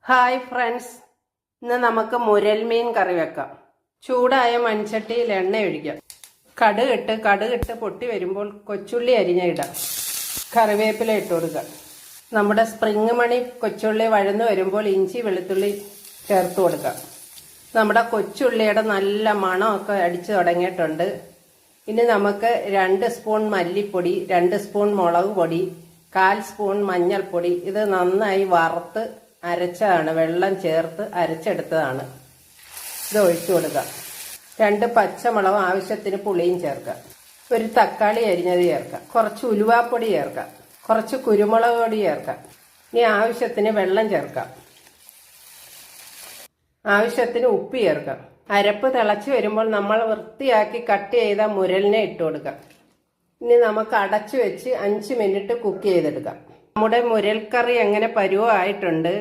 Hi friends, ഇന്ന് നമുക്ക് മുരൽ മീൻ കറി വെക്കാം. ചൂടായ മൺചട്ടിയിൽ എണ്ണ ഒഴിക്കാം. കടുകിട്ട് പൊട്ടി വരുമ്പോൾ കൊച്ചുള്ളി അരിഞ്ഞിടാം. കറിവേപ്പില ഇട്ട് കൊടുക്കാം. നമ്മുടെ സ്പ്രിങ് മണി കൊച്ചുള്ളി വഴന്നു വരുമ്പോൾ ഇഞ്ചി വെളുത്തുള്ളി ചേർത്ത് കൊടുക്കാം. നമ്മുടെ കൊച്ചുള്ളിയുടെ നല്ല മണമൊക്കെ അടിച്ചു തുടങ്ങിയിട്ടുണ്ട്. ഇനി നമുക്ക് 2 സ്പൂൺ മല്ലിപ്പൊടി, 2 സ്പൂൺ മുളക് പൊടി, 1/4 സ്പൂൺ മഞ്ഞൾപ്പൊടി, ഇത് നന്നായി വറുത്ത് അരച്ചതാണ്, വെള്ളം ചേർത്ത് അരച്ചെടുത്തതാണ്. ഇത് ഒഴിച്ചു കൊടുക്കാം. 2 പച്ചമുളകും ആവശ്യത്തിന് പുളിയും ചേർക്കാം. ഒരു തക്കാളി അരിഞ്ഞത് ചേർക്കാം. കുറച്ച് ഉലുവാപ്പൊടി ചേർക്കാം. കുറച്ച് കുരുമുളക് പൊടി ചേർക്കാം. ഇനി ആവശ്യത്തിന് വെള്ളം ചേർക്കാം. ആവശ്യത്തിന് ഉപ്പ് ചേർക്കാം. അരപ്പ് തിളച്ച് വരുമ്പോൾ നമ്മൾ വൃത്തിയാക്കി കട്ട് ചെയ്ത മുരലിനെ ഇട്ട് കൊടുക്കാം. ഇനി നമുക്ക് അടച്ചു വെച്ച് 5 മിനിറ്റ് കുക്ക് ചെയ്തെടുക്കാം. നമ്മുടെ മുരൽക്കറി എങ്ങനെ പരുവമായിട്ടുണ്ട്.